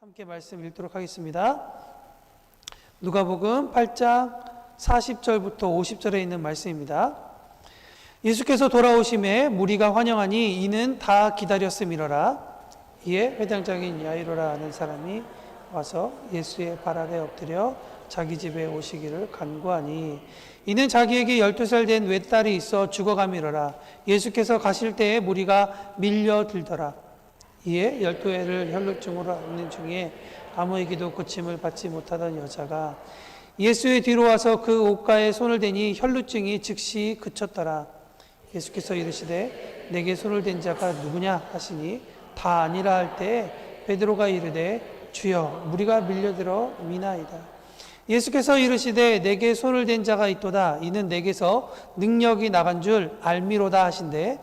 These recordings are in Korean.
함께 말씀 읽도록 하겠습니다. 누가복음 8장 40절부터 50절에 있는 말씀입니다. 예수께서 돌아오심에 무리가 환영하니 이는 다 기다렸음이로라. 이에 회당장인 야이로라 하는 사람이 와서 예수의 발 아래 엎드려 자기 집에 오시기를 간구하니 이는 자기에게 12살 된 외딸이 있어 죽어감이로라. 예수께서 가실 때에 무리가 밀려들더라. 이에 12해를 혈루증으로 앓는 중에 아무에게도 고침을 받지 못하던 여자가 예수의 뒤로 와서 그 옷가에 손을 대니 혈루증이 즉시 그쳤더라. 예수께서 이르시되 내게 손을 댄 자가 누구냐 하시니 다 아니라 할 때 베드로가 이르되 주여 무리가 밀려들어 미나이다. 예수께서 이르시되 내게 손을 댄 자가 있도다. 이는 내게서 능력이 나간 줄 알미로다 하신대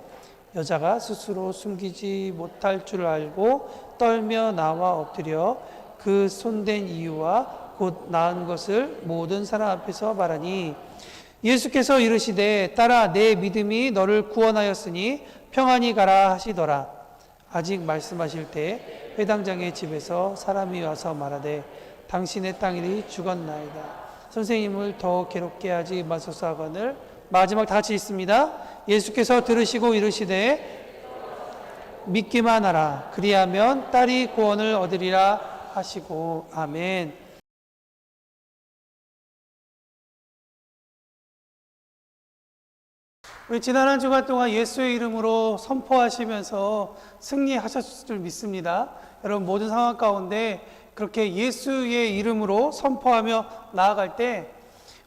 여자가 스스로 숨기지 못할 줄 알고 떨며 나와 엎드려 그 손댄 이유와 곧 나은 것을 모든 사람 앞에서 말하니 예수께서 이르시되 딸아 내 믿음이 너를 구원하였으니 평안히 가라 하시더라. 아직 말씀하실 때 회당장의 집에서 사람이 와서 말하되 당신의 딸이 죽었나이다. 선생님을 더 괴롭게 하지 마소서 하거늘 마지막 다 같이 있습니다. 예수께서 들으시고 이르시되 믿기만 하라. 그리하면 딸이 구원을 얻으리라 하시고 아멘. 우리 지난 한 주간 동안 예수의 이름으로 선포하시면서 승리하셨을 줄 믿습니다. 여러분 모든 상황 가운데 그렇게 예수의 이름으로 선포하며 나아갈 때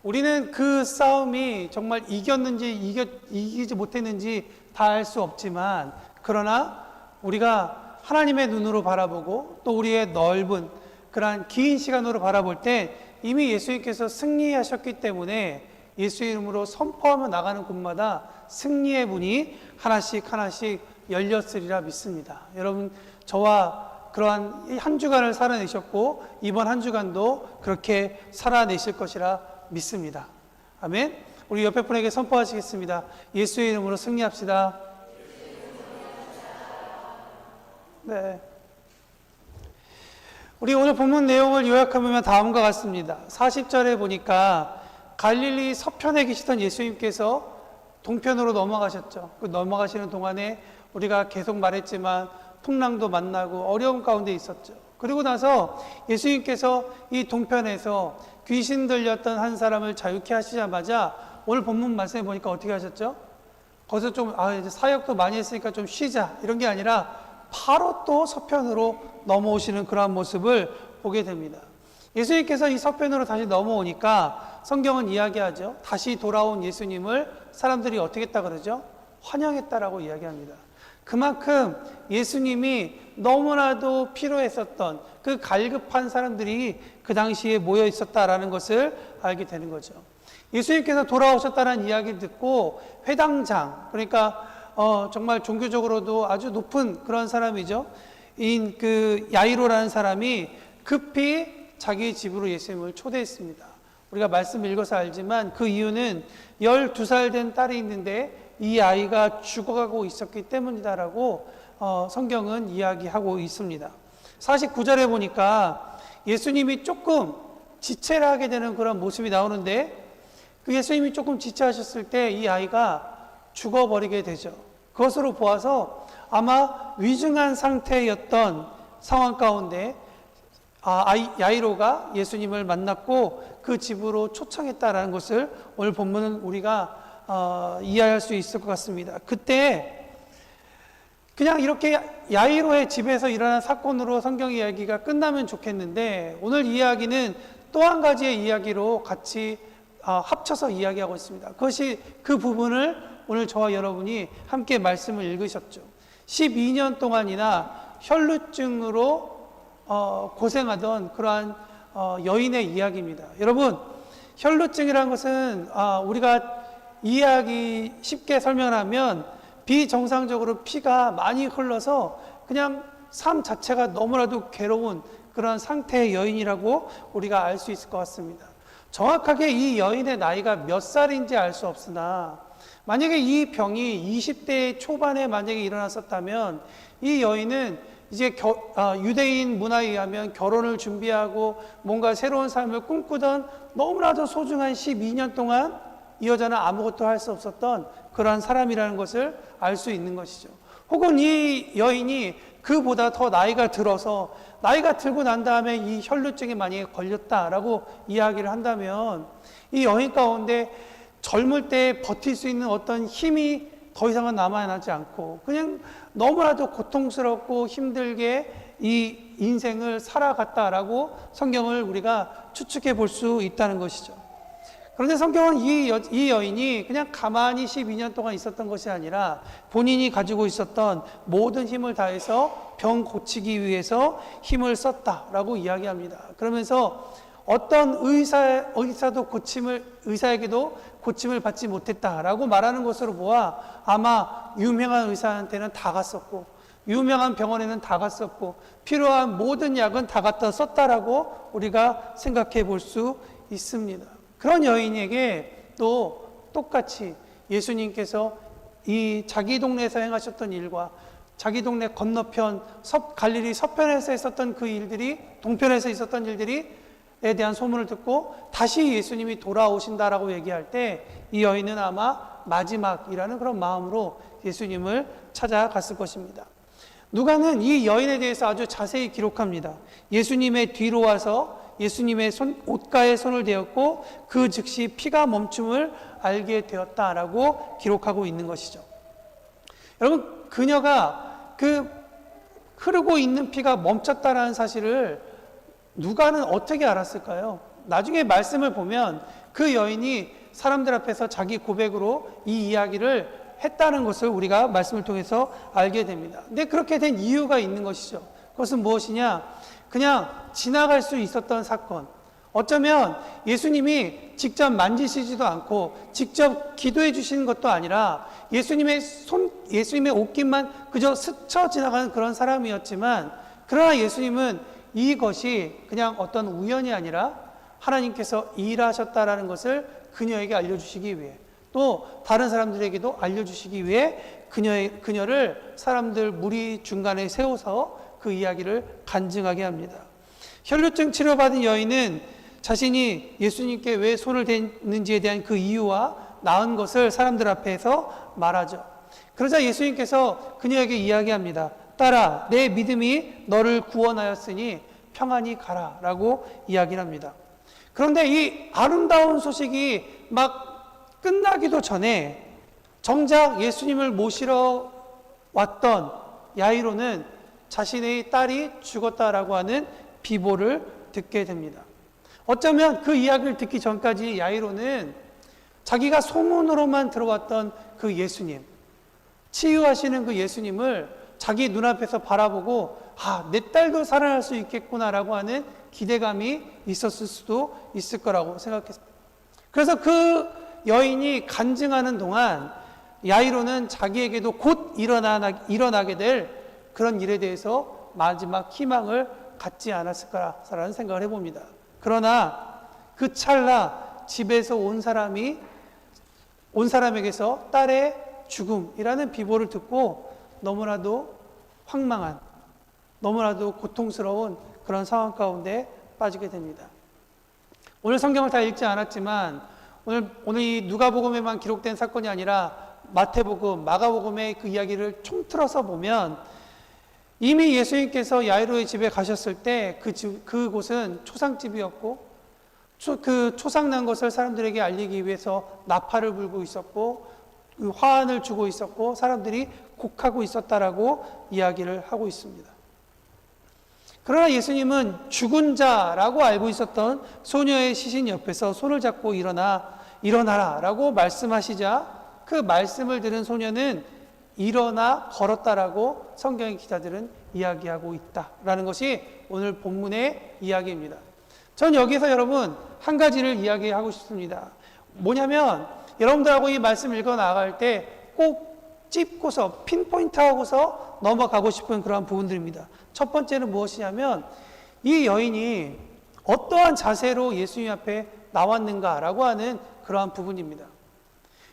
우리는 그 싸움이 정말 이겼는지 이기지 못했는지 다 알 수 없지만 그러나 우리가 하나님의 눈으로 바라보고 또 우리의 넓은 그러한 긴 시간으로 바라볼 때 이미 예수님께서 승리하셨기 때문에 예수 이름으로 선포하며 나가는 곳마다 승리의 문이 하나씩 하나씩 열렸으리라 믿습니다. 여러분 저와 그러한 한 주간을 살아내셨고 이번 한 주간도 그렇게 살아내실 것이라 믿습니다. 아멘. 우리 옆에 분에게 선포하시겠습니다. 예수의 이름으로 승리합시다. 네. 우리 오늘 본문 내용을 요약하면 다음과 같습니다. 40절에 보니까 갈릴리 서편에 계시던 예수님께서 동편으로 넘어가셨죠. 그 넘어가시는 동안에 우리가 계속 말했지만 풍랑도 만나고 어려움 가운데 있었죠. 그리고 나서 예수님께서 이 동편에서 귀신 들렸던 한 사람을 자유케 하시자마자 오늘 본문 말씀해 보니까 어떻게 하셨죠? 거기서 좀 이제 사역도 많이 했으니까 좀 쉬자 이런 게 아니라 바로 또 서편으로 넘어오시는 그러한 모습을 보게 됩니다. 예수님께서 이 서편으로 다시 넘어오니까 성경은 이야기하죠. 다시 돌아온 예수님을 사람들이 어떻게 했다 그러죠? 환영했다라고 이야기합니다. 그만큼 예수님이 너무나도 필요했었던 그 갈급한 사람들이 그 당시에 모여 있었다라는 것을 알게 되는 거죠. 예수님께서 돌아오셨다는 이야기를 듣고 회당장, 그러니까 정말 종교적으로도 아주 높은 그런 사람이죠. 그 야이로라는 사람이 급히 자기 집으로 예수님을 초대했습니다. 우리가 말씀 읽어서 알지만 그 이유는 12살 된 딸이 있는데 이 아이가 죽어가고 있었기 때문이다라고 성경은 이야기하고 있습니다. 49절에 보니까 예수님이 조금 지체를 하게 되는 그런 모습이 나오는데 그 예수님이 조금 지체하셨을 때 이 아이가 죽어버리게 되죠. 그것으로 보아서 아마 위중한 상태였던 상황 가운데 야이로가 예수님을 만났고 그 집으로 초청했다라는 것을 오늘 본문은 우리가 이해할 수 있을 것 같습니다. 그때 그냥 이렇게 야이로의 집에서 일어난 사건으로 성경 이야기가 끝나면 좋겠는데 오늘 이야기는 또 한 가지의 이야기로 같이 합쳐서 이야기하고 있습니다. 그것이 그 부분을 오늘 저와 여러분이 함께 말씀을 읽으셨죠. 12년 동안이나 혈루증으로 고생하던 그러한 여인의 이야기입니다. 여러분 혈루증이라는 것은 우리가 이해하기 쉽게 설명하면 비정상적으로 피가 많이 흘러서 그냥 삶 자체가 너무나도 괴로운 그런 상태의 여인이라고 우리가 알 수 있을 것 같습니다. 정확하게 이 여인의 나이가 몇 살인지 알 수 없으나 만약에 이 병이 20대 초반에 만약에 일어났었다면 이 여인은 이제 유대인 문화에 의하면 결혼을 준비하고 뭔가 새로운 삶을 꿈꾸던 너무나도 소중한 12년 동안 이 여자는 아무것도 할 수 없었던 그러한 사람이라는 것을 알 수 있는 것이죠. 혹은 이 여인이 그보다 더 나이가 들어서 나이가 들고 난 다음에 이 혈루증에 만약에 걸렸다라고 이야기를 한다면 이 여인 가운데 젊을 때 버틸 수 있는 어떤 힘이 더 이상은 남아나지 않고 그냥 너무나도 고통스럽고 힘들게 이 인생을 살아갔다라고 성경을 우리가 추측해 볼 수 있다는 것이죠. 그런데 성경은 이 여인이 그냥 가만히 12년 동안 있었던 것이 아니라 본인이 가지고 있었던 모든 힘을 다해서 병 고치기 위해서 힘을 썼다라고 이야기합니다. 그러면서 어떤 의사에게도 고침을 받지 못했다라고 말하는 것으로 보아 아마 유명한 의사한테는 다 갔었고 유명한 병원에는 다 갔었고 필요한 모든 약은 다 갖다 썼다라고 우리가 생각해 볼 수 있습니다. 그런 여인에게 또 똑같이 예수님께서 이 자기 동네에서 행하셨던 일과 자기 동네 건너편 갈릴리 서편에서 있었던 그 일들이 동편에서 있었던 일들이 에 대한 소문을 듣고 다시 예수님이 돌아오신다라고 얘기할 때 이 여인은 아마 마지막이라는 그런 마음으로 예수님을 찾아갔을 것입니다. 누가는 이 여인에 대해서 아주 자세히 기록합니다. 예수님의 뒤로 와서 예수님의 옷가에 손을 대었고 그 즉시 피가 멈춤을 알게 되었다라고 기록하고 있는 것이죠. 여러분, 그녀가 그 흐르고 있는 피가 멈췄다라는 사실을 누가는 어떻게 알았을까요? 나중에 말씀을 보면 그 여인이 사람들 앞에서 자기 고백으로 이 이야기를 했다는 것을 우리가 말씀을 통해서 알게 됩니다. 근데 그렇게 된 이유가 있는 것이죠. 그것은 무엇이냐? 그냥 지나갈 수 있었던 사건. 어쩌면 예수님이 직접 만지시지도 않고 직접 기도해 주시는 것도 아니라 예수님의 옷깃만 그저 스쳐 지나가는 그런 사람이었지만 그러나 예수님은 이것이 그냥 어떤 우연이 아니라 하나님께서 일하셨다라는 것을 그녀에게 알려주시기 위해 또 다른 사람들에게도 알려주시기 위해 그녀를 사람들 무리 중간에 세워서 그 이야기를 간증하게 합니다. 혈루증 치료받은 여인은 자신이 예수님께 왜 손을 댔는지에 대한 그 이유와 나은 것을 사람들 앞에서 말하죠. 그러자 예수님께서 그녀에게 이야기합니다. 딸아, 내 믿음이 너를 구원하였으니 평안히 가라 라고 이야기를 합니다. 그런데 이 아름다운 소식이 막 끝나기도 전에 정작 예수님을 모시러 왔던 야이로는 자신의 딸이 죽었다라고 하는 비보를 듣게 됩니다. 어쩌면 그 이야기를 듣기 전까지 야이로는 자기가 소문으로만 들어왔던 그 예수님, 치유하시는 그 예수님을 자기 눈앞에서 바라보고 내 딸도 살아날 수 있겠구나라고 하는 기대감이 있었을 수도 있을 거라고 생각했습니다. 그래서 그 여인이 간증하는 동안 야이로는 자기에게도 곧 일어나게 될 그런 일에 대해서 마지막 희망을 갖지 않았을까라는 생각을 해봅니다. 그러나 그 찰나 집에서 온 사람에게서 딸의 죽음이라는 비보를 듣고 너무나도 황망한, 너무나도 고통스러운 그런 상황 가운데 빠지게 됩니다. 오늘 성경을 다 읽지 않았지만 오늘 이 누가복음에만 기록된 사건이 아니라 마태복음, 마가복음의 그 이야기를 총틀어서 보면 이미 예수님께서 야이로의 집에 가셨을 때 그곳은 초상집이었고 그 초상난 것을 사람들에게 알리기 위해서 나팔을 불고 있었고 그 화환을 주고 있었고 사람들이 곡하고 있었다라고 이야기를 하고 있습니다. 그러나 예수님은 죽은 자라고 알고 있었던 소녀의 시신 옆에서 손을 잡고 일어나라 라고 말씀하시자 그 말씀을 들은 소녀는 일어나 걸었다라고 성경의 기자들은 이야기하고 있다라는 것이 오늘 본문의 이야기입니다. 전 여기서 여러분 한 가지를 이야기하고 싶습니다. 뭐냐면 여러분들하고 이 말씀 읽어 나갈 때 꼭 찝고서 핀포인트하고서 넘어가고 싶은 그러한 부분들입니다. 첫 번째는 무엇이냐면 이 여인이 어떠한 자세로 예수님 앞에 나왔는가라고 하는 그러한 부분입니다.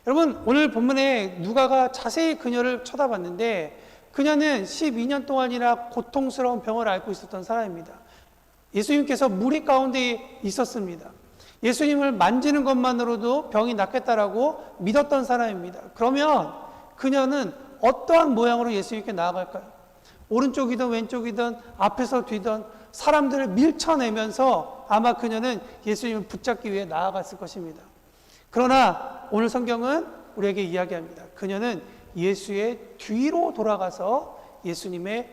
여러분 오늘 본문에 누가가 자세히 그녀를 쳐다봤는데 그녀는 12년 동안이나 고통스러운 병을 앓고 있었던 사람입니다. 예수님께서 무리 가운데 있었습니다. 예수님을 만지는 것만으로도 병이 낫겠다라고 믿었던 사람입니다. 그러면 그녀는 어떠한 모양으로 예수님께 나아갈까요? 오른쪽이든 왼쪽이든 앞에서 뒤든 사람들을 밀쳐내면서 아마 그녀는 예수님을 붙잡기 위해 나아갔을 것입니다. 그러나 오늘 성경은 우리에게 이야기합니다. 그녀는 예수의 뒤로 돌아가서 예수님의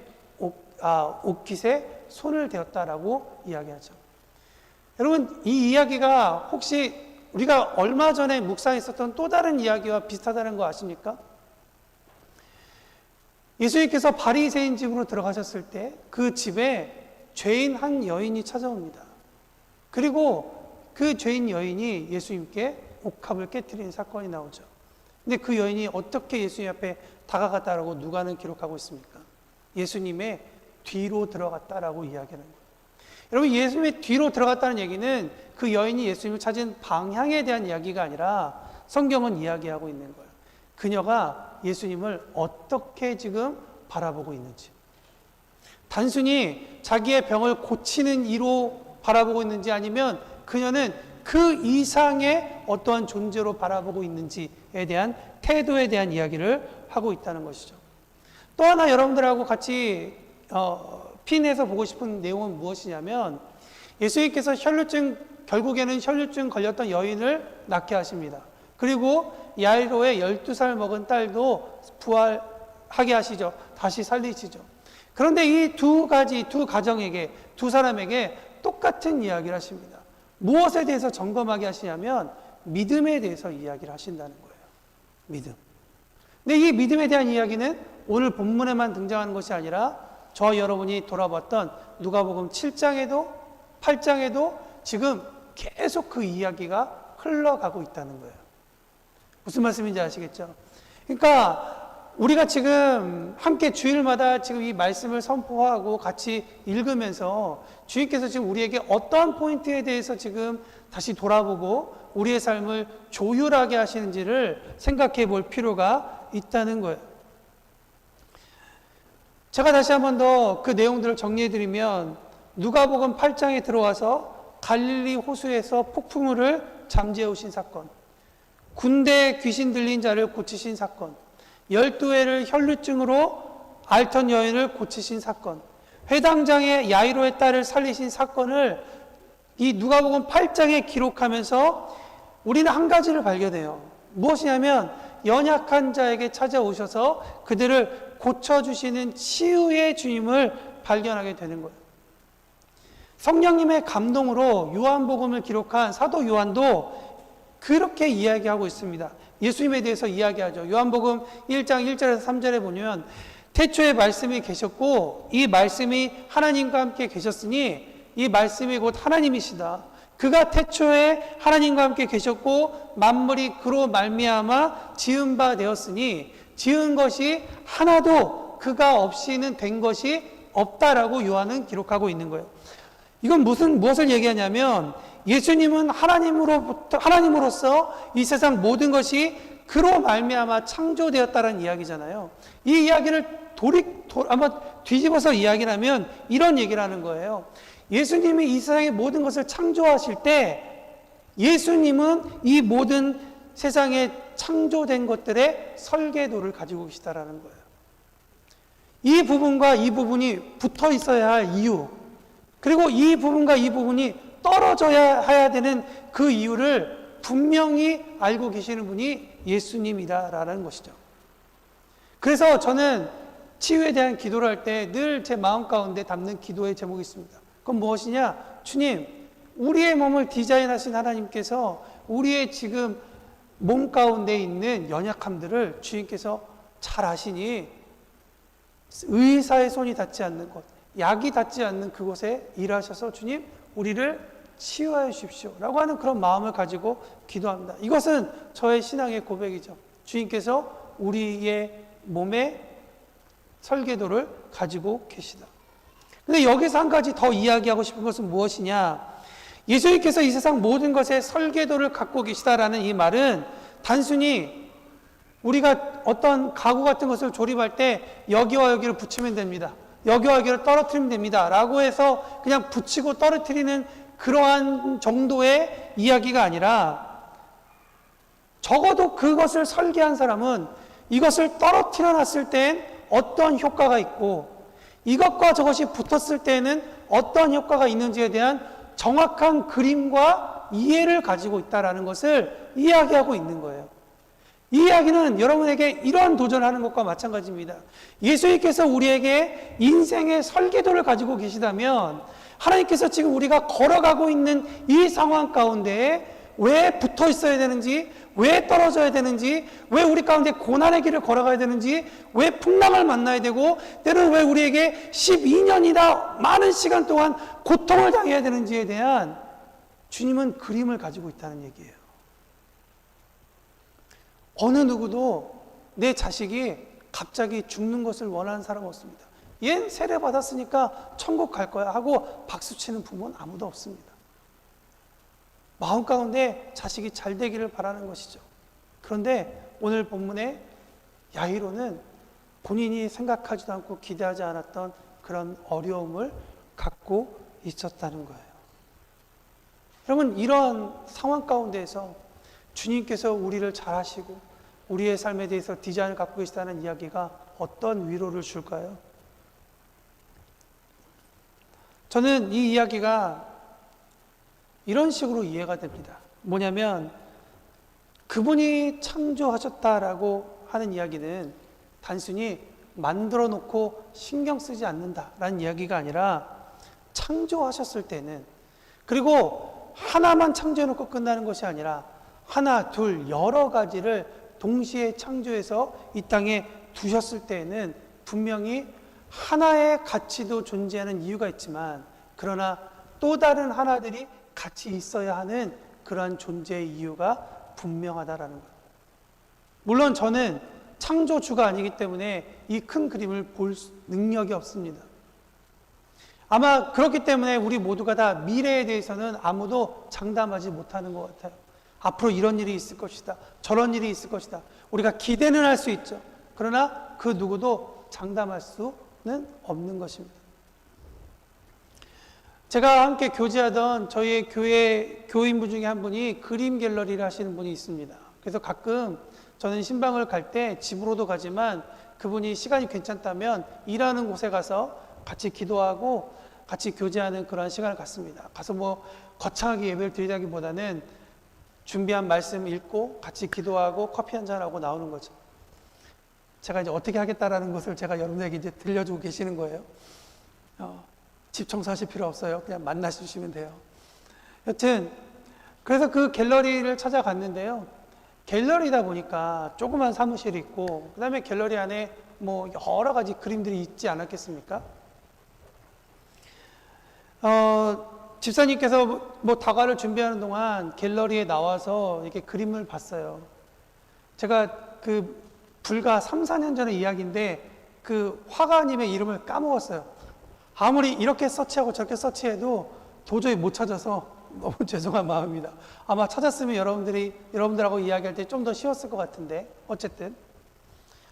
옷깃에 손을 대었다라고 이야기하죠. 여러분, 이 이야기가 혹시 우리가 얼마 전에 묵상했었던 또 다른 이야기와 비슷하다는 거 아십니까? 예수님께서 바리새인 집으로 들어가셨을 때 그 집에 죄인 한 여인이 찾아옵니다. 그리고 그 죄인 여인이 예수님께 옥합을 깨뜨리는 사건이 나오죠. 근데 그 여인이 어떻게 예수님 앞에 다가갔다라고 누가는 기록하고 있습니까? 예수님의 뒤로 들어갔다라고 이야기하는 거예요. 여러분, 예수님의 뒤로 들어갔다는 얘기는 그 여인이 예수님을 찾은 방향에 대한 이야기가 아니라 성경은 이야기하고 있는 거예요. 그녀가 예수님을 어떻게 지금 바라보고 있는지. 단순히 자기의 병을 고치는 이로 바라보고 있는지 아니면 그녀는 그 이상의 어떠한 존재로 바라보고 있는지에 대한 태도에 대한 이야기를 하고 있다는 것이죠. 또 하나 여러분들하고 같이 핀해서 보고 싶은 내용은 무엇이냐면 예수님께서 결국에는 혈루증 걸렸던 여인을 낫게 하십니다. 그리고 야이로의 12살 먹은 딸도 부활하게 하시죠. 다시 살리시죠. 그런데 이 두 가정에게, 두 사람에게 똑같은 이야기를 하십니다. 무엇에 대해서 점검하게 하시냐면 믿음에 대해서 이야기를 하신다는 거예요. 믿음. 근데 이 믿음에 대한 이야기는 오늘 본문에만 등장하는 것이 아니라 저와 여러분이 돌아봤던 누가복음 7장에도 8장에도 지금 계속 그 이야기가 흘러가고 있다는 거예요. 무슨 말씀인지 아시겠죠? 그러니까 우리가 지금 함께 주일마다 지금 이 말씀을 선포하고 같이 읽으면서 주님께서 지금 우리에게 어떠한 포인트에 대해서 지금 다시 돌아보고 우리의 삶을 조율하게 하시는지를 생각해 볼 필요가 있다는 거예요. 제가 다시 한 번 더 그 내용들을 정리해 드리면 누가복음 8장에 들어와서 갈릴리 호수에서 폭풍우를 잠재워 오신 사건, 군대에 귀신 들린 자를 고치신 사건, 12회를 혈루증으로 앓던 여인을 고치신 사건, 회당장의 야이로의 딸을 살리신 사건을 이 누가복음 8장에 기록하면서 우리는 한 가지를 발견해요. 무엇이냐면 연약한 자에게 찾아오셔서 그들을 고쳐주시는 치유의 주님을 발견하게 되는 거예요. 성령님의 감동으로 요한복음을 기록한 사도 요한도 그렇게 이야기하고 있습니다. 예수님에 대해서 이야기하죠. 요한복음 1장 1절에서 3절에 보면 태초에 말씀이 계셨고 이 말씀이 하나님과 함께 계셨으니 이 말씀이 곧 하나님이시다. 그가 태초에 하나님과 함께 계셨고 만물이 그로 말미암아 지은 바 되었으니 지은 것이 하나도 그가 없이는 된 것이 없다라고 요한은 기록하고 있는 거예요. 이건 무엇을 얘기하냐면 예수님은 하나님으로서 이 세상 모든 것이 그로 말미암아 창조되었다는 이야기잖아요. 이 이야기를 한번 뒤집어서 이야기를 하면 이런 얘기를 하는 거예요. 예수님이 이 세상의 모든 것을 창조하실 때 예수님은 이 모든 세상에 창조된 것들의 설계도를 가지고 계시다라는 거예요. 이 부분과 이 부분이 붙어 있어야 할 이유, 그리고 이 부분과 이 부분이 떨어져야 되는 그 이유를 분명히 알고 계시는 분이 예수님이다라는 것이죠. 그래서 저는 치유에 대한 기도를 할 때 늘 제 마음 가운데 담는 기도의 제목이 있습니다. 그건 무엇이냐? 주님, 우리의 몸을 디자인하신 하나님께서 우리의 지금 몸 가운데 있는 연약함들을 주님께서 잘 아시니 의사의 손이 닿지 않는 곳, 약이 닿지 않는 그곳에 일하셔서 주님, 우리를 치유하여 주십시오 라고 하는 그런 마음을 가지고 기도합니다. 이것은 저의 신앙의 고백이죠. 주님께서 우리의 몸의 설계도를 가지고 계시다. 근데 여기서 한 가지 더 이야기하고 싶은 것은 무엇이냐? 예수님께서 이 세상 모든 것의 설계도를 갖고 계시다라는 이 말은 단순히 우리가 어떤 가구 같은 것을 조립할 때 여기와 여기를 붙이면 됩니다. 여기와 여기를 떨어뜨리면 됩니다. 라고 해서 그냥 붙이고 떨어뜨리는 그러한 정도의 이야기가 아니라 적어도 그것을 설계한 사람은 이것을 떨어뜨려 놨을 땐 어떤 효과가 있고 이것과 저것이 붙었을 때는 어떤 효과가 있는지에 대한 정확한 그림과 이해를 가지고 있다는 것을 이야기하고 있는 거예요. 이 이야기는 여러분에게 이러한 도전하는 것과 마찬가지입니다. 예수님께서 우리에게 인생의 설계도를 가지고 계시다면 하나님께서 지금 우리가 걸어가고 있는 이 상황 가운데 왜 붙어 있어야 되는지, 왜 떨어져야 되는지, 왜 우리 가운데 고난의 길을 걸어가야 되는지, 왜 풍랑을 만나야 되고 때로는 왜 우리에게 12년이나 많은 시간 동안 고통을 당해야 되는지에 대한 주님은 그림을 가지고 있다는 얘기예요. 어느 누구도 내 자식이 갑자기 죽는 것을 원하는 사람 없습니다. 얜 세례 받았으니까 천국 갈 거야 하고 박수치는 부모는 아무도 없습니다. 마음 가운데 자식이 잘 되기를 바라는 것이죠. 그런데 오늘 본문의 야이로는 본인이 생각하지도 않고 기대하지 않았던 그런 어려움을 갖고 있었다는 거예요. 여러분, 이러한 상황 가운데에서 주님께서 우리를 잘 하시고 우리의 삶에 대해서 디자인을 갖고 계시다는 이야기가 어떤 위로를 줄까요? 저는 이 이야기가 이런 식으로 이해가 됩니다. 뭐냐면 그분이 창조하셨다라고 하는 이야기는 단순히 만들어 놓고 신경 쓰지 않는다라는 이야기가 아니라 창조하셨을 때는, 그리고 하나만 창조해 놓고 끝나는 것이 아니라 하나, 둘, 여러 가지를 동시에 창조해서 이 땅에 두셨을 때에는 분명히 하나의 가치도 존재하는 이유가 있지만, 그러나 또 다른 하나들이 같이 있어야 하는 그러한 존재의 이유가 분명하다라는 거예요. 물론 저는 창조주가 아니기 때문에 이 큰 그림을 볼 능력이 없습니다. 아마 그렇기 때문에 우리 모두가 다 미래에 대해서는 아무도 장담하지 못하는 것 같아요. 앞으로 이런 일이 있을 것이다, 저런 일이 있을 것이다. 우리가 기대는 할 수 있죠. 그러나 그 누구도 장담할 수는 없는 것입니다. 제가 함께 교제하던 저희 교회 교인분 중에 한 분이 그림 갤러리를 하시는 분이 있습니다. 그래서 가끔 저는 신방을 갈 때 집으로도 가지만 그분이 시간이 괜찮다면 일하는 곳에 가서 같이 기도하고 같이 교제하는 그런 시간을 갖습니다. 가서 뭐 거창하게 예배를 드리다기보다는 준비한 말씀 읽고 같이 기도하고 커피 한잔하고 나오는 거죠. 제가 이제 어떻게 하겠다라는 것을 제가 여러분에게 이제 들려주고 계시는 거예요. 집 청소하실 필요 없어요. 그냥 만나주시면 돼요. 여튼 그래서 그 갤러리를 찾아갔는데요. 갤러리다 보니까 조그만 사무실이 있고 그 다음에 갤러리 안에 뭐 여러 가지 그림들이 있지 않았겠습니까? 집사님께서 뭐 다과를 준비하는 동안 갤러리에 나와서 이렇게 그림을 봤어요. 제가 그 불과 3, 4년 전의 이야기인데 그 화가님의 이름을 까먹었어요. 아무리 이렇게 서치하고 저렇게 서치해도 도저히 못 찾아서 너무 죄송한 마음입니다. 아마 찾았으면 여러분들하고 이야기할 때 좀 더 쉬웠을 것 같은데, 어쨌든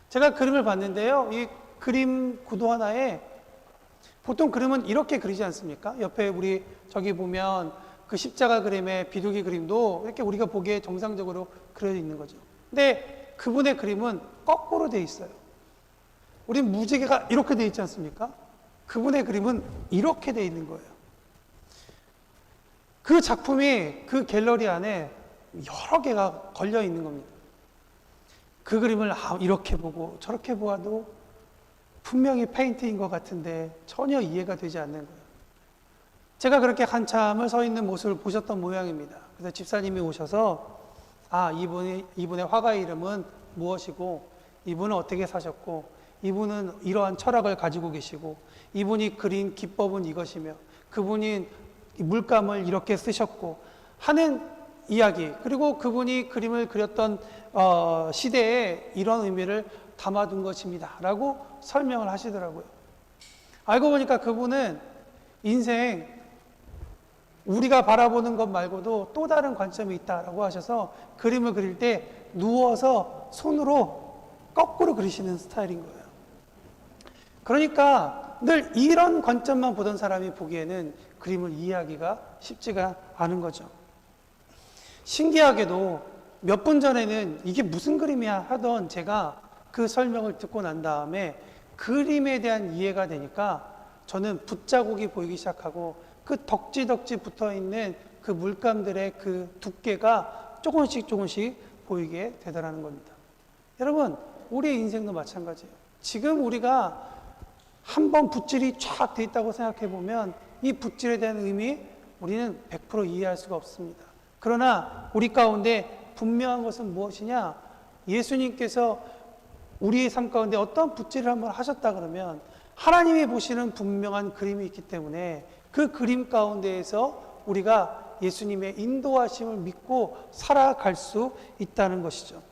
제가 그림을 봤는데요. 이 그림 구도 하나에 보통 그림은 이렇게 그리지 않습니까? 옆에 우리 저기 보면 그 십자가 그림의 비둘기 그림도 이렇게 우리가 보기에 정상적으로 그려져 있는 거죠. 근데 그분의 그림은 거꾸로 돼 있어요. 우린 무지개가 이렇게 돼 있지 않습니까? 그분의 그림은 이렇게 돼 있는 거예요. 그 작품이 그 갤러리 안에 여러 개가 걸려 있는 겁니다. 그 그림을 이렇게 보고 저렇게 보아도 분명히 페인트인 것 같은데 전혀 이해가 되지 않는 거예요. 제가 그렇게 한참을 서 있는 모습을 보셨던 모양입니다. 그래서 집사님이 오셔서 이분의 화가의 이름은 무엇이고 이분은 어떻게 사셨고 이분은 이러한 철학을 가지고 계시고 이분이 그린 기법은 이것이며 그분이 물감을 이렇게 쓰셨고 하는 이야기, 그리고 그분이 그림을 그렸던 시대에 이런 의미를 담아둔 것입니다 라고 설명을 하시더라고요. 알고 보니까 그분은 인생 우리가 바라보는 것 말고도 또 다른 관점이 있다라고 하셔서 그림을 그릴 때 누워서 손으로 거꾸로 그리시는 스타일인 거예요. 그러니까 늘 이런 관점만 보던 사람이 보기에는 그림을 이해하기가 쉽지가 않은 거죠. 신기하게도 몇 분 전에는 이게 무슨 그림이야 하던 제가 그 설명을 듣고 난 다음에 그림에 대한 이해가 되니까 저는 붓자국이 보이기 시작하고 그 덕지덕지 붙어 있는 그 물감들의 그 두께가 조금씩 보이게 되더라는 겁니다. 여러분, 우리의 인생도 마찬가지예요. 지금 우리가 한번 붓질이 쫙 돼 있다고 생각해 보면 이 붓질에 대한 의미 우리는 100% 이해할 수가 없습니다. 그러나 우리 가운데 분명한 것은 무엇이냐? 예수님께서 우리의 삶 가운데 어떤 붓질을 한번 하셨다 그러면 하나님이 보시는 분명한 그림이 있기 때문에 그 그림 가운데에서 우리가 예수님의 인도하심을 믿고 살아갈 수 있다는 것이죠.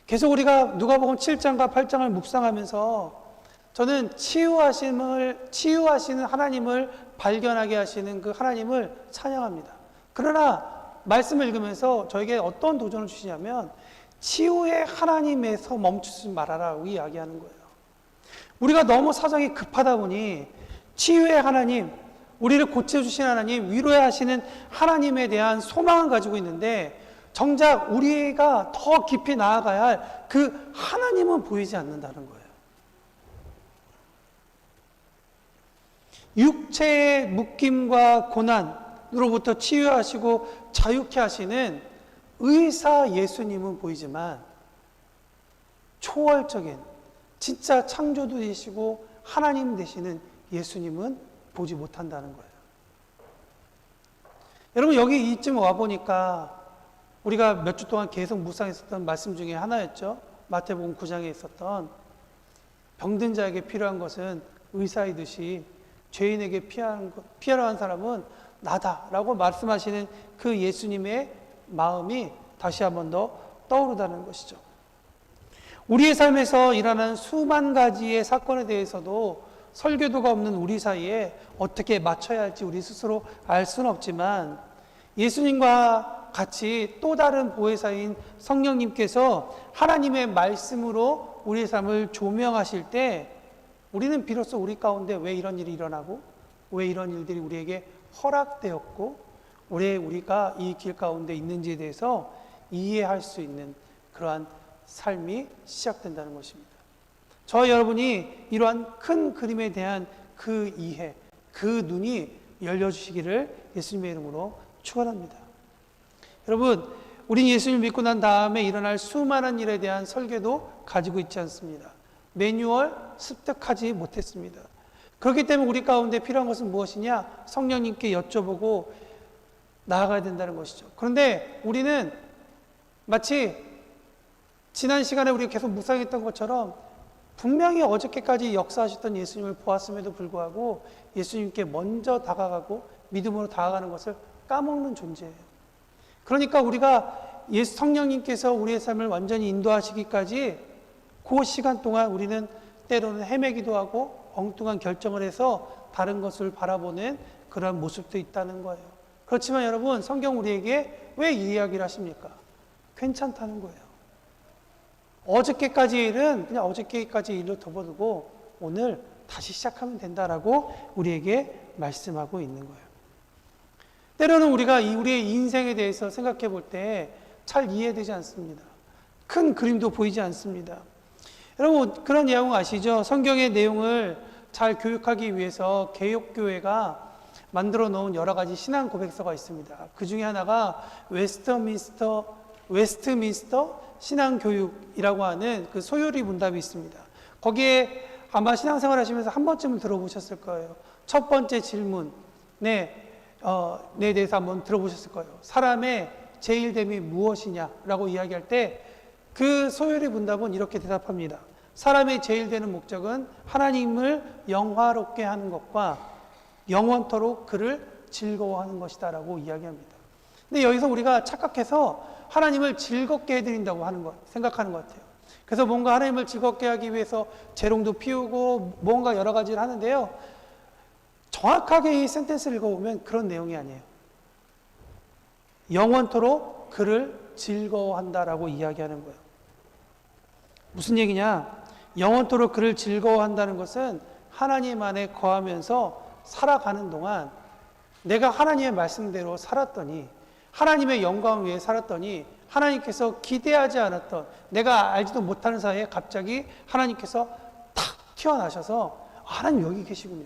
계속 우리가 누가복음 7장과 8장을 묵상하면서 저는 치유하시는 하나님을 발견하게 하시는 그 하나님을 찬양합니다. 그러나 말씀을 읽으면서 저에게 어떤 도전을 주시냐면 치유의 하나님에서 멈추지 말아라고 이야기하는 거예요. 우리가 너무 사정이 급하다 보니 치유의 하나님, 우리를 고쳐주신 하나님, 위로하시는 하나님에 대한 소망을 가지고 있는데 정작 우리가 더 깊이 나아가야 할 그 하나님은 보이지 않는다는 거예요. 육체의 묶임과 고난으로부터 치유하시고 자유케 하시는 의사 예수님은 보이지만 초월적인 진짜 창조도 되시고 하나님 되시는 예수님은 보지 못한다는 거예요. 여러분, 여기 이쯤 와보니까 우리가 몇 주 동안 계속 묵상했었던 말씀 중에 하나였죠. 마태복음 9장에 있었던 병든 자에게 필요한 것은 의사이듯이 죄인에게 피하러 사람은 나다라고 말씀하시는 그 예수님의 마음이 다시 한 번 더 떠오르다는 것이죠. 우리의 삶에서 일어나는 수만 가지의 사건에 대해서도 설교도가 없는 우리 사이에 어떻게 맞춰야 할지 우리 스스로 알 수는 없지만 예수님과 같이 또 다른 보혜사인 성령님께서 하나님의 말씀으로 우리의 삶을 조명하실 때 우리는 비로소 우리 가운데 왜 이런 일이 일어나고 왜 이런 일들이 우리에게 허락되었고 왜 우리가 이 길 가운데 있는지에 대해서 이해할 수 있는 그러한 삶이 시작된다는 것입니다. 저와 여러분이 이러한 큰 그림에 대한 그 이해, 그 눈이 열려주시기를 예수님의 이름으로 축원합니다. 여러분, 우린 예수님을 믿고 난 다음에 일어날 수많은 일에 대한 설계도 가지고 있지 않습니다. 매뉴얼 습득하지 못했습니다. 그렇기 때문에 우리 가운데 필요한 것은 무엇이냐? 성령님께 여쭤보고 나아가야 된다는 것이죠. 그런데 우리는 마치 지난 시간에 우리가 계속 묵상했던 것처럼 분명히 어저께까지 역사하셨던 예수님을 보았음에도 불구하고 예수님께 먼저 다가가고 믿음으로 다가가는 것을 까먹는 존재예요. 그러니까 우리가 성령님께서 우리의 삶을 완전히 인도하시기까지 그 시간 동안 우리는 때로는 헤매기도 하고 엉뚱한 결정을 해서 다른 것을 바라보는 그런 모습도 있다는 거예요. 그렇지만 여러분, 성경 우리에게 왜 이 이야기를 하십니까? 괜찮다는 거예요. 어저께까지의 일은 그냥 어저께까지의 일로 덮어두고 오늘 다시 시작하면 된다라고 우리에게 말씀하고 있는 거예요. 때로는 우리가 우리의 인생에 대해서 생각해 볼 때 잘 이해되지 않습니다. 큰 그림도 보이지 않습니다. 여러분, 그런 내용 아시죠? 성경의 내용을 잘 교육하기 위해서 개혁교회가 만들어 놓은 여러 가지 신앙 고백서가 있습니다. 그 중에 하나가 웨스트민스터 신앙교육이라고 하는 그 소요리 문답이 있습니다. 거기에 아마 신앙생활 하시면서 한 번쯤은 들어보셨을 거예요. 첫 번째 질문에 대해서 한번 들어보셨을 거예요. 사람의 제일됨이 무엇이냐라고 이야기할 때 그 소요리 문답은 이렇게 대답합니다. 사람의 제일되는 목적은 하나님을 영화롭게 하는 것과 영원토록 그를 즐거워하는 것이다 라고 이야기합니다. 근데 여기서 우리가 착각해서 하나님을 즐겁게 해드린다고 생각하는 것 같아요. 그래서 뭔가 하나님을 즐겁게 하기 위해서 재롱도 피우고 뭔가 여러 가지를 하는데요. 정확하게 이 센텐스를 읽어보면 그런 내용이 아니에요. 영원토록 그를 즐거워한다라고 이야기하는 거예요. 무슨 얘기냐? 영원토록 그를 즐거워한다는 것은 하나님 안에 거하면서 살아가는 동안 내가 하나님의 말씀대로 살았더니, 하나님의 영광 위에 살았더니, 하나님께서 기대하지 않았던, 내가 알지도 못하는 사이에 갑자기 하나님께서 탁 튀어나셔서 하나님 여기 계시군요,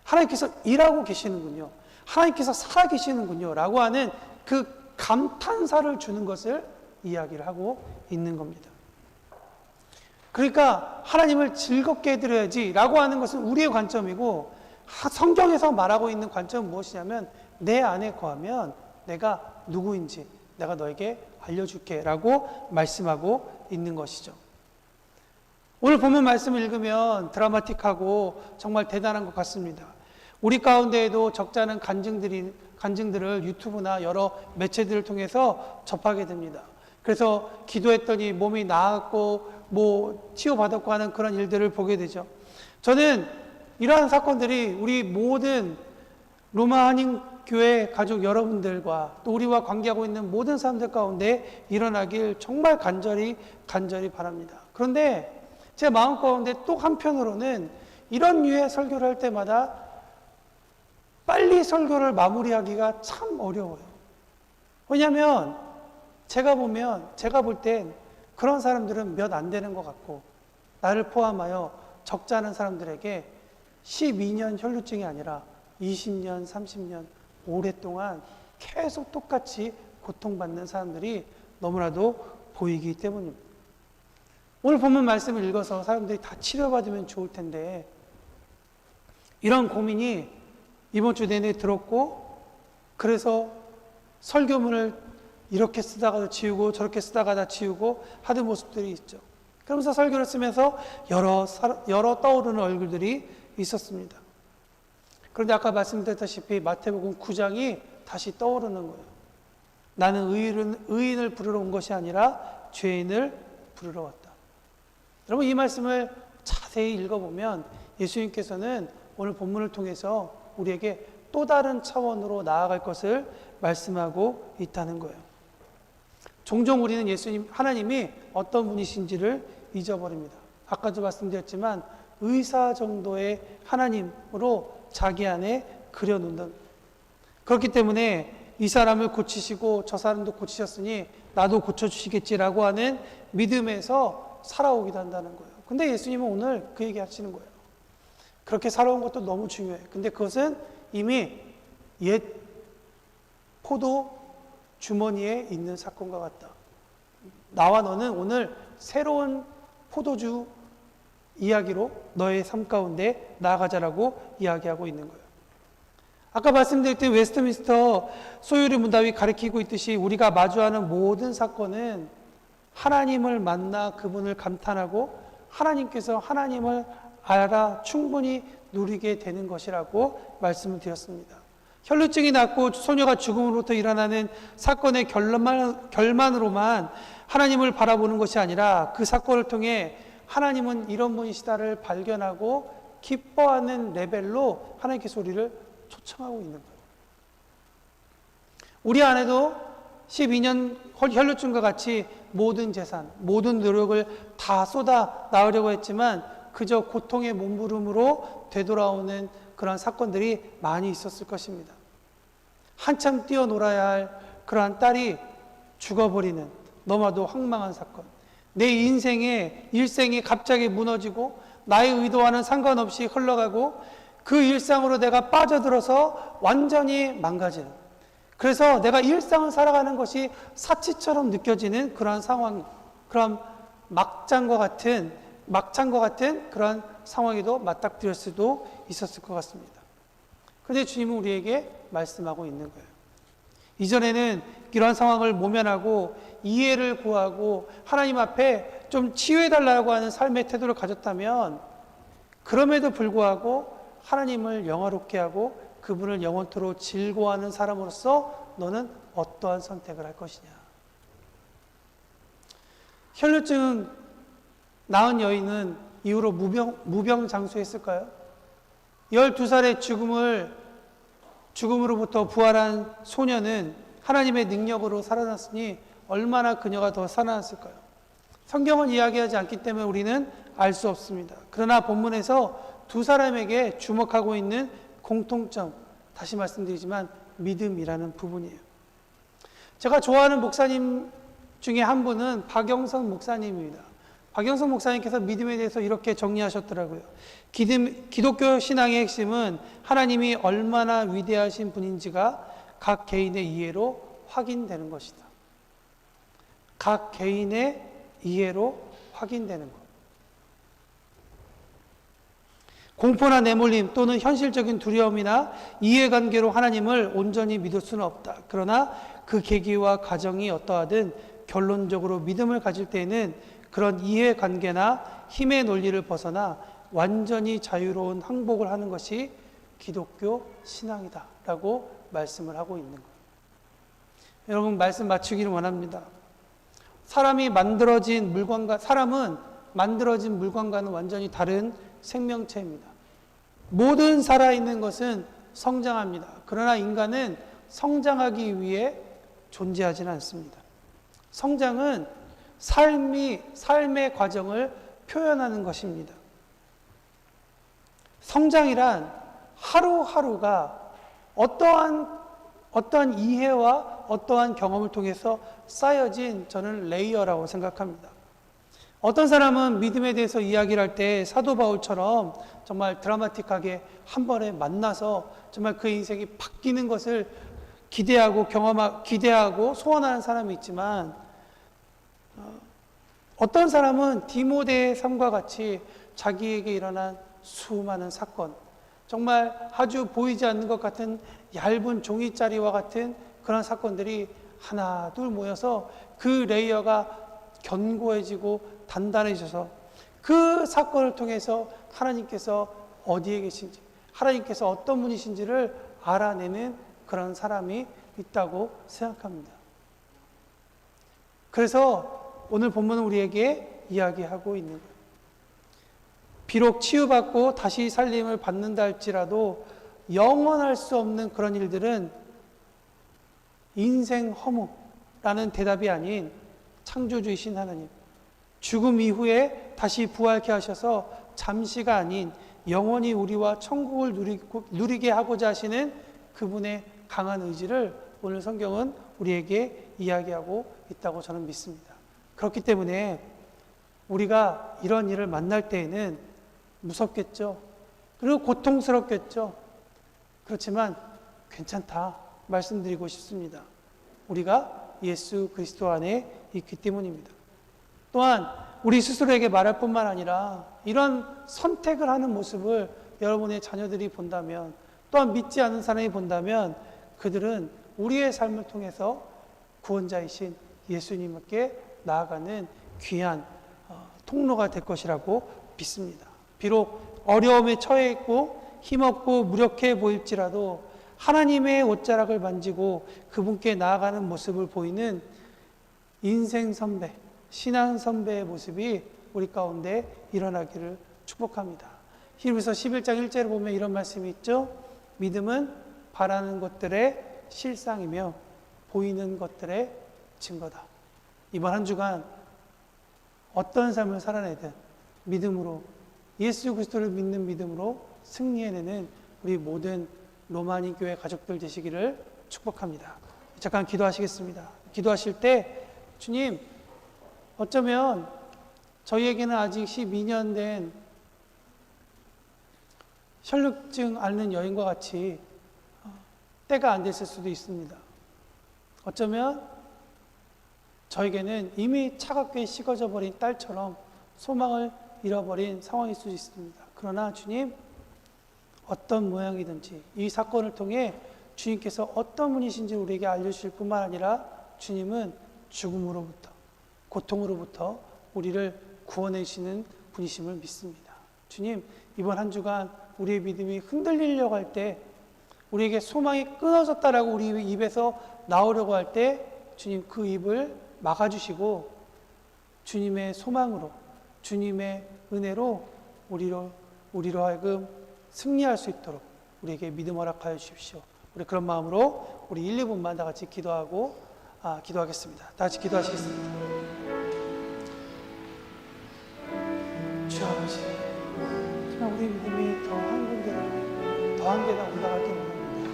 하나님께서 일하고 계시는군요, 하나님께서 살아 계시는군요 라고 하는 그 감탄사를 주는 것을 이야기를 하고 있는 겁니다. 그러니까 하나님을 즐겁게 해드려야지 라고 하는 것은 우리의 관점이고, 성경에서 말하고 있는 관점은 무엇이냐면 내 안에 거하면 내가 누구인지 내가 너에게 알려줄게 라고 말씀하고 있는 것이죠. 오늘 본문 말씀을 읽으면 드라마틱하고 정말 대단한 것 같습니다. 우리 가운데에도 적지 않은 간증들을 유튜브나 여러 매체들을 통해서 접하게 됩니다. 그래서 기도했더니 몸이 나았고 치유받았고 하는 그런 일들을 보게 되죠. 저는 이러한 사건들이 우리 모든 로마 한인교회 가족 여러분들과 또 우리와 관계하고 있는 모든 사람들 가운데 일어나길 정말 간절히 바랍니다. 그런데 제 마음 가운데 또 한편으로는 이런 류의 설교를 할 때마다 빨리 설교를 마무리하기가 참 어려워요. 왜냐하면 제가 볼 땐 그런 사람들은 몇 안 되는 것 같고, 나를 포함하여 적지 않은 사람들에게 12년 혈루증이 아니라 20년, 30년 오랫동안 계속 똑같이 고통받는 사람들이 너무나도 보이기 때문입니다. 오늘 본문 말씀을 읽어서 사람들이 다 치료받으면 좋을 텐데, 이런 고민이 이번 주 내내 들었고, 그래서 설교문을 이렇게 쓰다가도 지우고 저렇게 쓰다가 지우고 하는 모습들이 있죠. 그러면서 설교를 쓰면서 여러 떠오르는 얼굴들이 있었습니다. 그런데 아까 말씀드렸다시피 마태복음 9장이 다시 떠오르는 거예요. 나는 의인을 부르러 온 것이 아니라 죄인을 부르러 왔다. 여러분, 이 말씀을 자세히 읽어보면 예수님께서는 오늘 본문을 통해서 우리에게 또 다른 차원으로 나아갈 것을 말씀하고 있다는 거예요. 종종 우리는 하나님이 어떤 분이신지를 잊어버립니다. 아까도 말씀드렸지만 의사 정도의 하나님으로 자기 안에 그려놓는, 그렇기 때문에 이 사람을 고치시고 저 사람도 고치셨으니 나도 고쳐주시겠지라고 하는 믿음에서 살아오기도 한다는 거예요. 근데 예수님은 오늘 그 얘기 하시는 거예요. 그렇게 살아온 것도 너무 중요해요. 근데 그것은 이미 옛 포도 주머니에 있는 사건과 같다. 나와 너는 오늘 새로운 포도주 이야기로 너의 삶 가운데 나아가자라고 이야기하고 있는 거예요. 아까 말씀드렸던 웨스트민스터 소유리 문답이 가리키고 있듯이 우리가 마주하는 모든 사건은 하나님을 만나 그분을 감탄하고 하나님께서 하나님을 알아 충분히 누리게 되는 것이라고 말씀을 드렸습니다. 혈루증이 낫고 소녀가 죽음으로부터 일어나는 사건의 결만으로만 하나님을 바라보는 것이 아니라 그 사건을 통해 하나님은 이런 분이시다를 발견하고 기뻐하는 레벨로 하나님께서 우리를 초청하고 있는 거예요. 우리 안에도 12년 혈루증과 같이 모든 재산, 모든 노력을 다 쏟아 나으려고 했지만 그저 고통의 몸부림으로 되돌아오는 그런 사건들이 많이 있었을 것입니다. 한참 뛰어놀아야 할 그러한 딸이 죽어버리는 너무나도 황망한 사건, 내 일생이 갑자기 무너지고 나의 의도와는 상관없이 흘러가고 그 일상으로 내가 빠져들어서 완전히 망가지는, 그래서 내가 일상을 살아가는 것이 사치처럼 느껴지는 그러한 상황, 그런 막장과 같은 그런 상황에도 맞닥뜨릴 수도 있었을 것 같습니다. 그런데 주님은 우리에게 말씀하고 있는 거예요. 이전에는 이런 상황을 모면하고 이해를 구하고 하나님 앞에 좀 치유해달라고 하는 삶의 태도를 가졌다면, 그럼에도 불구하고 하나님을 영화롭게 하고 그분을 영원토록 즐거워하는 사람으로서 너는 어떠한 선택을 할 것이냐. 혈루증 낳은 여인은 이후로 무병장수했을까요? 12살의 죽음으로부터 부활한 소녀는 하나님의 능력으로 살아났으니 얼마나 그녀가 더 살아났을까요? 성경은 이야기하지 않기 때문에 우리는 알 수 없습니다. 그러나 본문에서 두 사람에게 주목하고 있는 공통점, 다시 말씀드리지만 믿음이라는 부분이에요. 제가 좋아하는 목사님 중에 한 분은 박영선 목사님입니다. 박영선 목사님께서 믿음에 대해서 이렇게 정리하셨더라고요. 기독교 신앙의 핵심은 하나님이 얼마나 위대하신 분인지가 각 개인의 이해로 확인되는 것이다. 각 개인의 이해로 확인되는 것. 공포나 내몰림 또는 현실적인 두려움이나 이해관계로 하나님을 온전히 믿을 수는 없다. 그러나 그 계기와 과정이 어떠하든 결론적으로 믿음을 가질 때에는 그런 이해관계나 힘의 논리를 벗어나 완전히 자유로운 항복을 하는 것이 기독교 신앙이다 라고 말씀을 하고 있는 거예요. 여러분, 말씀 맞추기를 원합니다. 사람은 만들어진 물건과는 완전히 다른 생명체입니다. 모든 살아있는 것은 성장합니다. 그러나 인간은 성장하기 위해 존재하지는 않습니다. 성장은 삶의 과정을 표현하는 것입니다. 성장이란 하루하루가 어떠한 이해와 어떠한 경험을 통해서 쌓여진 저는 레이어라고 생각합니다. 어떤 사람은 믿음에 대해서 이야기를 할 때 사도 바울처럼 정말 드라마틱하게 한 번에 만나서 정말 그의 인생이 바뀌는 것을 기대하고 소원하는 사람이 있지만, 어떤 사람은 디모데의 삶과 같이 자기에게 일어난 수많은 사건, 정말 아주 보이지 않는 것 같은 얇은 종이자리와 같은 그런 사건들이 하나 둘 모여서 그 레이어가 견고해지고 단단해져서 그 사건을 통해서 하나님께서 어디에 계신지, 하나님께서 어떤 분이신지를 알아내는 그런 사람이 있다고 생각합니다. 그래서 오늘 본문은 우리에게 이야기하고 있는 거예요. 비록 치유받고 다시 살림을 받는다 할지라도 영원할 수 없는 그런 일들은 인생 허무라는 대답이 아닌 창조주이신 하나님, 죽음 이후에 다시 부활케 하셔서 잠시가 아닌 영원히 우리와 천국을 누리게 하고자 하시는 그분의 강한 의지를 오늘 성경은 우리에게 이야기하고 있다고 저는 믿습니다. 그렇기 때문에 우리가 이런 일을 만날 때에는 무섭겠죠. 그리고 고통스럽겠죠. 그렇지만 괜찮다 말씀드리고 싶습니다. 우리가 예수 그리스도 안에 있기 때문입니다. 또한 우리 스스로에게 말할 뿐만 아니라 이런 선택을 하는 모습을 여러분의 자녀들이 본다면, 또한 믿지 않는 사람이 본다면 그들은 우리의 삶을 통해서 구원자이신 예수님께 나아가는 귀한 통로가 될 것이라고 믿습니다. 비록 어려움에 처해 있고 힘없고 무력해 보일지라도 하나님의 옷자락을 만지고 그분께 나아가는 모습을 보이는 인생 선배, 신앙 선배의 모습이 우리 가운데 일어나기를 축복합니다. 히브리서 11장 1절에 보면 이런 말씀이 있죠. 믿음은 바라는 것들의 실상이며 보이는 것들의 증거다. 이번 한 주간 어떤 삶을 살아내든 믿음으로, 예수 그리스도를 믿는 믿음으로 승리해내는 우리 모든 로마니 교회 가족들 되시기를 축복합니다. 잠깐 기도하시겠습니다. 기도하실 때 주님, 어쩌면 저희에게는 아직 12년 된 혈육증 앓는 여인과 같이 때가 안 됐을 수도 있습니다. 어쩌면 저에게는 이미 차갑게 식어져 버린 딸처럼 소망을 잃어버린 상황일 수도 있습니다. 그러나 주님, 어떤 모양이든지 이 사건을 통해 주님께서 어떤 분이신지 우리에게 알려주실 뿐만 아니라 주님은 죽음으로부터, 고통으로부터 우리를 구원해 주시는 분이심을 믿습니다. 주님, 이번 한 주간 우리의 믿음이 흔들리려고 할 때, 우리에게 소망이 끊어졌다라고 우리 입에서 나오려고 할 때 주님 그 입을 막아주시고 주님의 소망으로, 주님의 은혜로 우리로 하여금 승리할 수 있도록 우리에게 믿음 허락하여 주십시오. 우리 그런 마음으로 우리 1, 2분만 다 같이 기도하겠습니다. 다 같이 기도하시겠습니다. 우리 믿음이 더 한 군데로, 더 한 계단 올라가길 원합니다.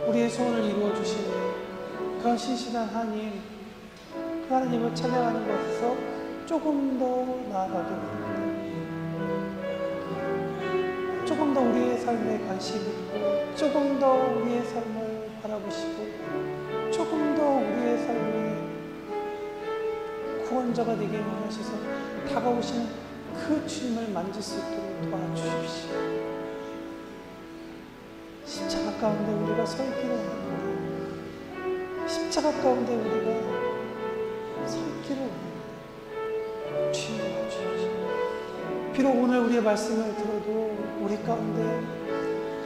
우리의 소원을 이루어 주시는 그런 신실한 하나님, 그 하나님을 찬양하는 것에서 조금 더 나아가길 원합니다. 조금 더 우리의 삶에 관심이 있고, 조금 더 우리의 삶을 바라보시고, 조금 더 우리의 삶에 구원자가 되게 원하셔서 다가오시는 그 주님을 만질 수 있도록 도와주십시오. 십자가 가운데 우리가 서 있기를 원합니다. 십자가 가운데 우리가 서 있기를 원합니다. 주님 도와주십시오. 비록 오늘 우리의 말씀을 들어도 우리 가운데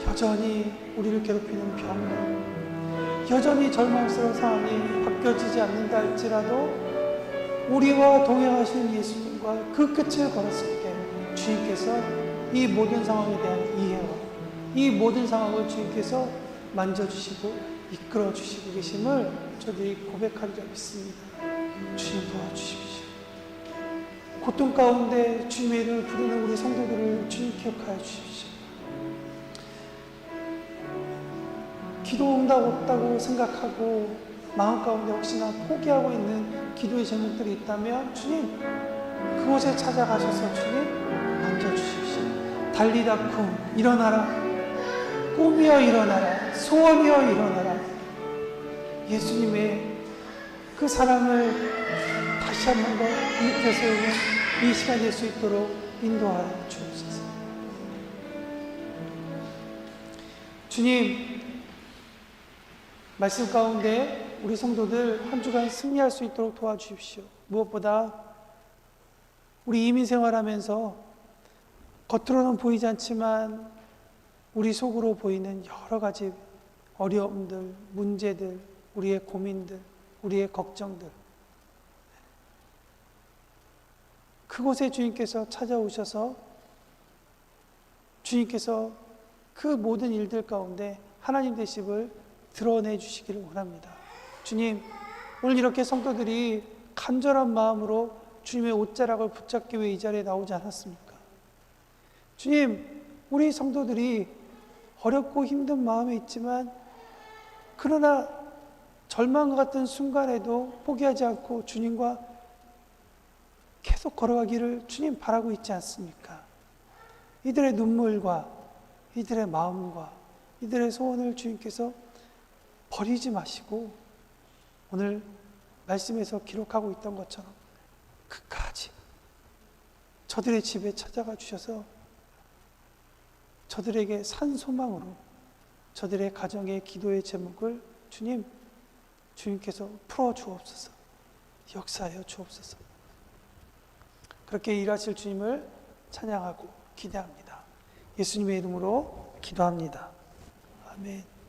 여전히 우리를 괴롭히는 병, 여전히 절망스러운 상황이 바뀌어지지 않는다 할지라도 우리와 동행하시는 예수님과 그 끝을 걸었을 때 주님께서 이 모든 상황에 대한 이해와 이 모든 상황을 주님께서 만져주시고 이끌어주시고 계심을 저들이 고백하리라 믿습니다. 주님 도와주십시오. 고통 가운데 주님의 이름을 부르는 우리 성도들을 주님 기억하여 주십시오. 기도 응답 없다고 생각하고 마음 가운데 혹시나 포기하고 있는 기도의 제목들이 있다면 주님 그곳에 찾아가셔서 주님 만져주십시오. 달리다쿰 일어나라, 꿈이여 일어나라, 소원이여 일어나라. 예수님의 그 사랑을 다시 한 번 더 일으켜 세우는 이 시간이 될 수 있도록 인도하여 주옵소서. 주님, 말씀 가운데 우리 성도들 한 주간 승리할 수 있도록 도와주십시오. 무엇보다 우리 이민 생활하면서 겉으로는 보이지 않지만 우리 속으로 보이는 여러 가지 어려움들, 문제들, 우리의 고민들, 우리의 걱정들, 그곳에 주님께서 찾아오셔서 주님께서 그 모든 일들 가운데 하나님 되심을 드러내 주시기를 원합니다. 주님, 오늘 이렇게 성도들이 간절한 마음으로 주님의 옷자락을 붙잡기 위해 이 자리에 나오지 않았습니까? 주님, 우리 성도들이 어렵고 힘든 마음에 있지만 그러나 절망 같은 순간에도 포기하지 않고 주님과 계속 걸어가기를 주님 바라고 있지 않습니까? 이들의 눈물과 이들의 마음과 이들의 소원을 주님께서 버리지 마시고 오늘 말씀에서 기록하고 있던 것처럼 끝까지 저들의 집에 찾아가 주셔서 저들에게 산 소망으로 저들의 가정의 기도의 제목을 주님께서 풀어 주옵소서, 역사하여 주옵소서. 그렇게 일하실 주님을 찬양하고 기대합니다. 예수님의 이름으로 기도합니다. 아멘.